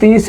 30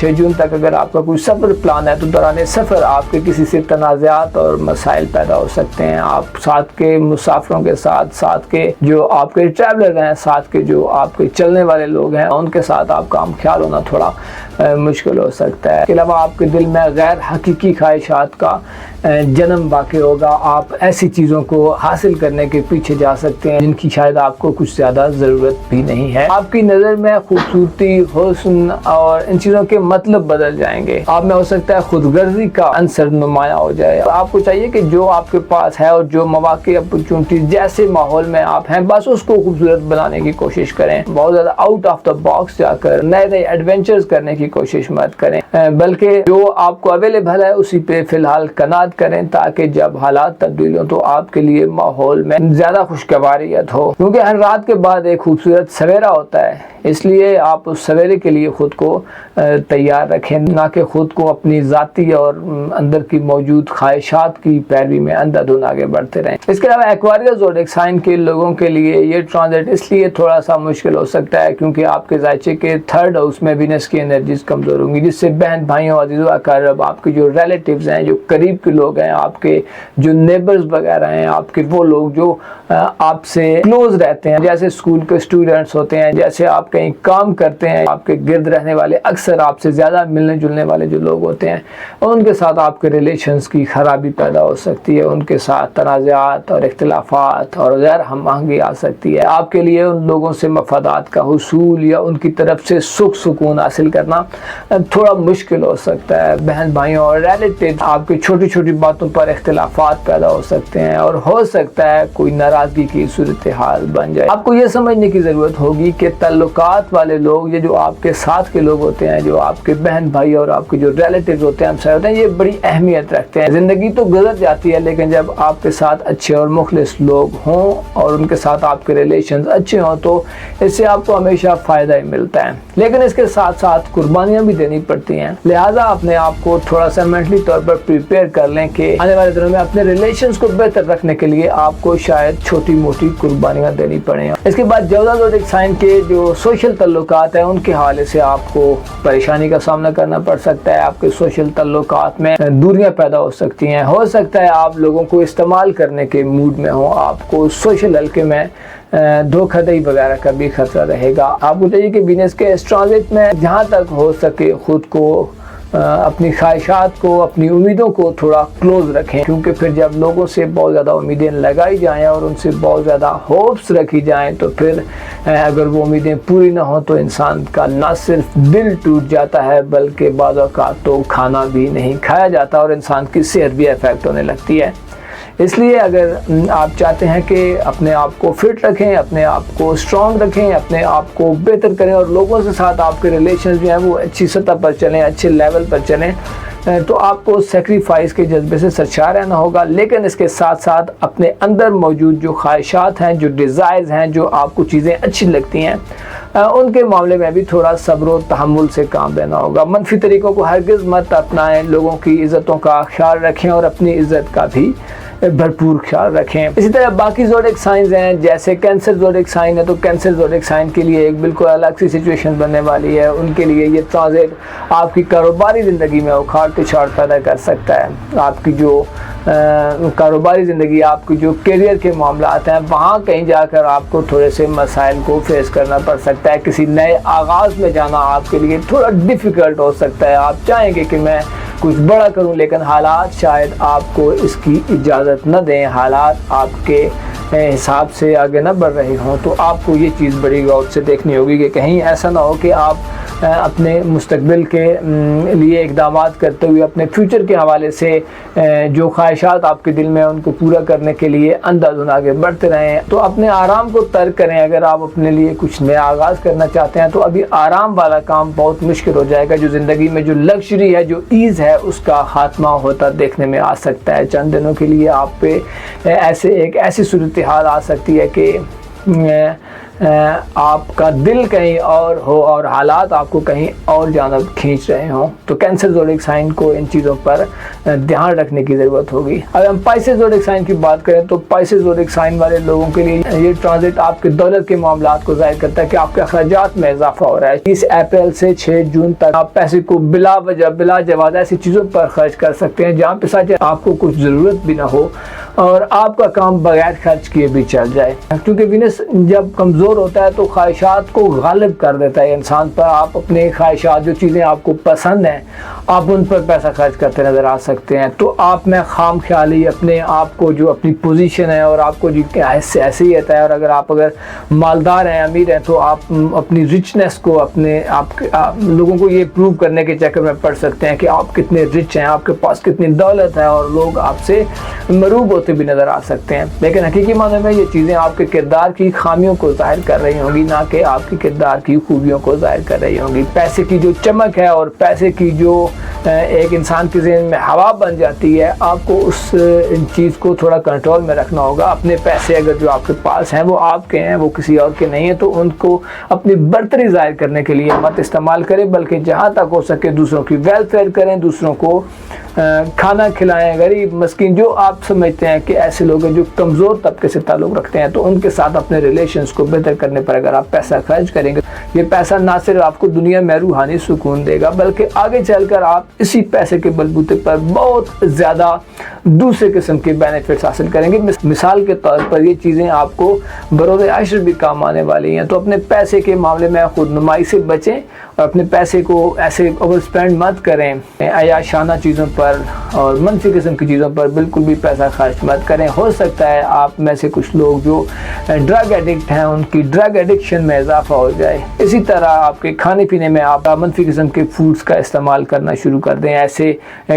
6 جون تک اگر آپ کا کوئی سفر پلان ہے تو دوران سفر آپ کے کسی سے تنازعات اور مسائل پیدا ہو سکتے ہیں. آپ ساتھ کے مسافروں کے ساتھ کے جو آپ کے ٹریولر ہیں, ساتھ کے جو آپ کے چلنے والے لوگ ہیں, ان کے ساتھ آپ کا خیال ہونا تھوڑا مشکل ہو سکتا ہے. اس کے علاوہ آپ کے دل میں غیر حقیقی خواہشات کا جنم واقع ہوگا. آپ ایسی چیزوں کو حاصل کرنے کے پیچھے جا سکتے ہیں جن کی شاید آپ کو کچھ زیادہ ضرورت بھی نہیں ہے. آپ کی نظر میں خوبصورتی, حسن اور ان چیزوں کے مطلب بدل جائیں گے. آپ میں ہو سکتا ہے خود غرضی کا عنصر نمایاں ہو جائے. آپ کو چاہیے کہ جو آپ کے پاس ہے اور جو مواقع اپرچونٹیز جیسے ماحول میں آپ ہیں بس اس کو خوبصورت بنانے کی کوشش کریں. بہت زیادہ آؤٹ آف دا باکس جا کر نئے ایڈونچرز کرنے کی کوشش مت کریں, بلکہ جو آپ کو اویلیبل ہے اسی پہ فی الحال قناعت کریں تاکہ جب حالات تبدیل ہوں تو آپ کے لیے ماحول میں زیادہ خوشگواریت ہو. کیونکہ ہر رات کے بعد ایک خوبصورت سویرا ہوتا ہے, اس لیے آپ اس سویرے کے لیے خود کو تیار رکھیں, نہ کہ خود کو اپنی ذاتی اور اندر کی موجود خواہشات کی پیروی میں اندھا دھند آگے بڑھتے رہیں. اس کے علاوہ ایکویریم زوڈک سائن کے لوگوں کے لیے یہ ٹرانزٹ اس لیے تھوڑا سا مشکل ہو سکتا ہے کیونکہ آپ کے ذائچے کے 3rd ہاؤس میں وینس کی انرجیز کمزور ہوں گی, جس سے بہن بھائیوں, عزیز و اقارب, آپ کے جو ریلیٹیوز ہیں, جو قریب کے لوگ ہیں, آپ کے جو نیبرز وغیرہ ہیں, آپ کے وہ لوگ جو آپ سے کلوز رہتے ہیں, جیسے اسکول کے اسٹوڈنٹس ہوتے ہیں, جیسے آپ کہیں کام کرتے ہیں, آپ کے گرد رہنے والے اکثر آپ سے زیادہ ملنے جلنے والے جو لوگ ہوتے ہیں, ان کے ساتھ آپ کے ریلیشنز کی خرابی پیدا ہو سکتی ہے. ان کے ساتھ تنازعات اور اختلافات اور غیر ہم آہنگی آ سکتی ہے. آپ کے لیے ان لوگوں سے مفادات کا حصول یا ان کی طرف سے سکھ سکون حاصل کرنا تھوڑا مشکل ہو سکتا ہے. بہن بھائیوں اور ریلیٹیو آپ کی چھوٹی چھوٹی باتوں پر اختلافات پیدا ہو سکتے ہیں اور ہو سکتا ہے کوئی ناراضگی کی صورتحال بن جائے. آپ کو یہ سمجھنے کی ضرورت ہوگی کہ تعلقات والے لوگ, یہ جو آپ کے ساتھ کے لوگ ہوتے ہیں, جو آپ کے بہن بھائی اور آپ کے جو ریلیٹیوز ہوتے ہیں, ہمسائے ہوتے ہیں, یہ بڑی اہمیت رکھتے ہیں. زندگی تو گزر جاتی ہے لیکن جب آپ کے ساتھ اچھے اور مخلص لوگ ہوں اور ان کے ساتھ آپ کے ریلیشنز اچھے ہوں تو اس سے آپ کو ہمیشہ فائدہ ہی ملتا ہے. لیکن اس کے ساتھ ساتھ قربانیاں بھی دینی پڑتی ہیں, لہٰذا اپنے آپ کو تھوڑا سا مینٹلی طور پر پریپیئر کر لیں کہ آنے والے دنوں میں اپنے ریلیشنز کو بہتر رکھنے کے لیے آپ کو شاید چھوٹی موٹی قربانیاں دینی پڑیں. اس کے بعد جوزا زوڈک سائن کے جو سوشل تعلقات ہیں ان کے حوالے سے آپ کو پریشانی کا سامنا کرنا پڑ سکتا ہے. آپ کے سوشل تعلقات میں دوریاں پیدا ہو سکتی ہیں. ہو سکتا ہے آپ لوگوں کو استعمال کرنے کے موڈ میں ہوں, آپ کو سوشل حلقے میں دھوکہ دہی وغیرہ کا بھی خطرہ رہے گا. آپ کو چاہیے کہ وینس کے اس ٹرانزٹ میں جہاں تک ہو سکے خود کو, اپنی خواہشات کو, اپنی امیدوں کو تھوڑا کلوز رکھیں, کیونکہ پھر جب لوگوں سے بہت زیادہ امیدیں لگائی جائیں اور ان سے بہت زیادہ ہوپس رکھی جائیں تو پھر اگر وہ امیدیں پوری نہ ہوں تو انسان کا نہ صرف دل ٹوٹ جاتا ہے بلکہ بعض اوقات تو کھانا بھی نہیں کھایا جاتا اور انسان کی صحت بھی افیکٹ ہونے لگتی ہے. اس لیے اگر آپ چاہتے ہیں کہ اپنے آپ کو فٹ رکھیں, اپنے آپ کو اسٹرانگ رکھیں, اپنے آپ کو بہتر کریں اور لوگوں سے ساتھ آپ کے ریلیشنز جو ہیں وہ اچھی سطح پر چلیں, اچھے لیول پر چلیں, تو آپ کو سیکریفائس کے جذبے سے سرشار رہنا ہوگا. لیکن اس کے ساتھ ساتھ اپنے اندر موجود جو خواہشات ہیں, جو ڈیزائرز ہیں, جو آپ کو چیزیں اچھی لگتی ہیں, ان کے معاملے میں بھی تھوڑا صبر و تحمل سے کام لینا ہوگا. منفی طریقوں کو ہرگز مت اپنائیں, لوگوں کی عزتوں کا خیال رکھیں اور اپنی عزت کا بھی بھرپور خیال رکھیں. اسی طرح باقی زوڈک سائنز ہیں, جیسے کینسر زوڈک سائن ہے تو کینسر زوڈک سائن کے لیے ایک بالکل الگ سی سچویشن بننے والی ہے. ان کے لیے یہ ٹرانزٹ آپ کی کاروباری زندگی میں اکھاڑ پچھاڑ پیدا کر سکتا ہے. آپ کی جو کاروباری زندگی, آپ کی جو کیریئر کے معاملات ہیں, وہاں کہیں جا کر آپ کو تھوڑے سے مسائل کو فیس کرنا پڑ سکتا ہے. کسی نئے آغاز میں جانا آپ کے لیے تھوڑا ڈیفیکلٹ ہو سکتا ہے. آپ چاہیں گے کہ میں کچھ بڑا کروں لیکن حالات شاید آپ کو اس کی اجازت نہ دیں, حالات آپ کے حساب سے آگے نہ بڑھ رہے ہوں. تو آپ کو یہ چیز بڑی غور سے دیکھنی ہوگی کہ کہیں ایسا نہ ہو کہ آپ اپنے مستقبل کے لیے اقدامات کرتے ہوئے اپنے فیوچر کے حوالے سے جو خواہشات آپ کے دل میں ان کو پورا کرنے کے لیے اندھا دھند آگے بڑھتے رہیں. تو اپنے آرام کو ترک کریں. اگر آپ اپنے لیے کچھ نیا آغاز کرنا چاہتے ہیں تو ابھی آرام والا کام بہت مشکل ہو جائے گا. جو زندگی میں جو لگژری ہے, جو ایز ہے, اس کا خاتمہ ہوتا دیکھنے میں آ سکتا ہے. چند دنوں کے لیے آپ پہ ایسی صورتحال آ سکتی ہے کہ آپ کا دل کہیں اور ہو اور حالات آپ کو کہیں اور جانب کھینچ رہے ہوں تو کینسر زوڈک سائن کو ان چیزوں پر دھیان رکھنے کی ضرورت ہوگی۔ اگر ہم پائسس زوڈک سائن کی بات کریں تو پائسس زوڈک سائن والے لوگوں کے لیے یہ ٹرانزٹ آپ کے دولت کے معاملات کو ظاہر کرتا ہے کہ آپ کے اخراجات میں اضافہ ہو رہا ہے۔ 30 اپریل سے 6 جون تک آپ پیسے کو بلا وجہ بلا جواز ایسی چیزوں پر خرچ کر سکتے ہیں جہاں پہ سچ آپ کو کچھ ضرورت بھی نہ ہو اور آپ کا کام بغیر خرچ کیے بھی چل جائے، کیونکہ وینس جب کمزور ہوتا ہے تو خواہشات کو غالب کر دیتا ہے انسان پر۔ آپ اپنے خواہشات، جو چیزیں آپ کو پسند ہیں، آپ ان پر پیسہ خرچ کرتے نظر آ سکتے ہیں۔ تو آپ میں خام خیالی اپنے آپ کو جو اپنی پوزیشن ہے اور آپ کو جو حیثیت ہے، اور اگر آپ مالدار ہیں، امیر ہیں، تو آپ اپنی رچنس کو آپ لوگوں کو یہ پروو کرنے کے چکر میں پڑ سکتے ہیں کہ آپ کتنے رچ ہیں، آپ کے پاس کتنی دولت ہے، اور لوگ آپ سے مروب ہوتے بھی نظر آ سکتے ہیں۔ لیکن حقیقی معنی میں یہ چیزیں آپ کے کردار کی خامیوں کو ظاہر کر رہی ہوں گی، نہ کہ آپ کے کردار کی خوبیوں کو ظاہر کر رہی ہوں گی۔ پیسے کی جو چمک ہے اور پیسے کی جو ایک انسان کے ذہن میں ہوا بن جاتی ہے، آپ کو اس چیز کو تھوڑا کنٹرول میں رکھنا ہوگا۔ اپنے پیسے اگر جو آپ کے پاس ہیں وہ آپ کے ہیں، وہ کسی اور کے نہیں ہیں، تو ان کو اپنی برتری ظاہر کرنے کے لیے مت استعمال کریں، بلکہ جہاں تک ہو سکے دوسروں کی ویلفیئر کریں، دوسروں کو کھانا کھلائیں، غریب مسکین جو آپ سمجھتے ہیں کہ ایسے لوگ ہیں جو کمزور طبقے سے تعلق رکھتے ہیں، تو ان کے ساتھ اپنے ریلیشنز کو بہتر کرنے پر اگر آپ پیسہ خرچ کریں گے، یہ پیسہ نہ صرف آپ کو دنیا میں روحانی سکون دے گا، بلکہ آگے چل کر آپ اسی پیسے کے بلبوتے پر بہت زیادہ دوسرے قسم کے بینیفٹس حاصل کریں گے۔ مثال کے طور پر یہ چیزیں آپ کو بروز عشر بھی کام آنے والی ہیں۔ تو اپنے پیسے کے معاملے میں خود نمائی سے بچیں اور اپنے پیسے کو ایسے اوور اسپینڈ مت کریں، عیاشانہ چیزوں پر اور منفی قسم کی چیزوں پر بالکل بھی پیسہ خرچ مت کریں۔ ہو سکتا ہے آپ میں سے کچھ لوگ جو ڈرگ ایڈکٹ ہیں ان کی ڈرگ ایڈکشن میں اضافہ ہو جائے۔ اسی طرح آپ کے کھانے پینے میں آپ منفی قسم کے فوڈز کا استعمال کرنا شروع کر دیں، ایسے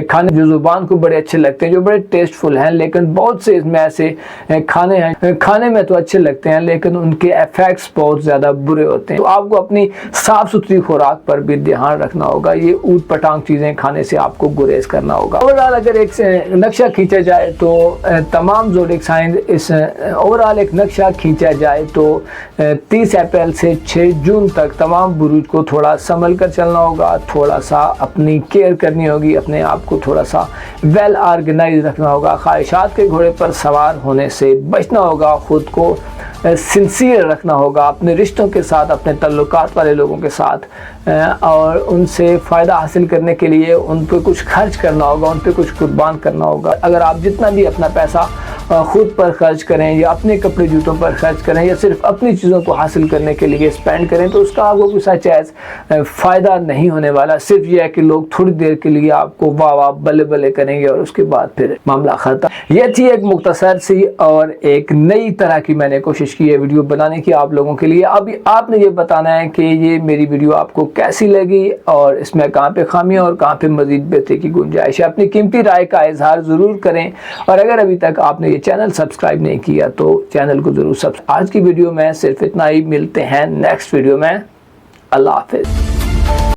کھانے جو زبان کو بڑے اچھے لگتے ہیں، جو بڑے ٹیسٹ فل ہیں، لیکن بہت سے اس میں ایسے کھانے ہیں کھانے میں تو اچھے لگتے ہیں لیکن ان کے ایفیکٹس بہت زیادہ برے ہوتے ہیں۔ تو آپ کو اپنی صاف ستھری خوراک پر بھی دھیان رکھنا ہوگا، یہ اوٹ پٹانگ چیزیں کھانے سے آپ کو گریز کرنا ہوگا۔ اوورآل اگر ایک نقشہ کھینچا جائے تو تمام زوڈک سائن ایک نقشہ کھینچا جائے تو 30 اپریل سے 6 جون تک تمام بروج کو تھوڑا سنبھل کر چلنا ہوگا، تھوڑا سا اپنی کیئر کرنی ہوگی، اپنے آپ کو تھوڑا سا ویل آرگنائز رکھنا ہوگا، خواہشات کے گھوڑے پر سوار ہونے سے بچنا ہوگا، خود کو سنسیئر رکھنا ہوگا اپنے رشتوں کے ساتھ، اپنے تعلقات والے لوگوں کے ساتھ، اور ان سے فائدہ حاصل کرنے کے لیے ان پہ کچھ خرچ کرنا ہوگا، ان پہ کچھ قربان کرنا ہوگا۔ اگر آپ جتنا بھی اپنا پیسہ خود پر خرچ کریں یا اپنے کپڑے جوتوں پر خرچ کریں یا صرف اپنی چیزوں کو حاصل کرنے کے لیے اسپینڈ کریں تو اس کا آپ کو کوئی سچ فائدہ نہیں ہونے والا، صرف یہ ہے کہ لوگ تھوڑی دیر کے لیے آپ کو واہ واہ بلے بلے کریں گے اور اس کے بعد پھر معاملہ ختم۔ یہ تھی ایک مختصر سی اور ایک نئی طرح کی میں نے کوشش کی ہے ویڈیو بنانے کی آپ لوگوں کے لیے۔ ابھی آپ نے یہ بتانا ہے کہ یہ میری ویڈیو آپ کو کیسی لگی اور اس میں کہاں پہ خامیاں اور کہاں پہ مزید بہتری کی گنجائش ہے۔ اپنی قیمتی رائے کا اظہار ضرور کریں، اور اگر ابھی تک آپ نے یہ چینل سبسکرائب نہیں کیا تو چینل کو ضرور سبسکرائب۔ آج کی ویڈیو میں صرف اتنا ہی، ملتے ہیں نیکسٹ ویڈیو میں۔ اللہ حافظ۔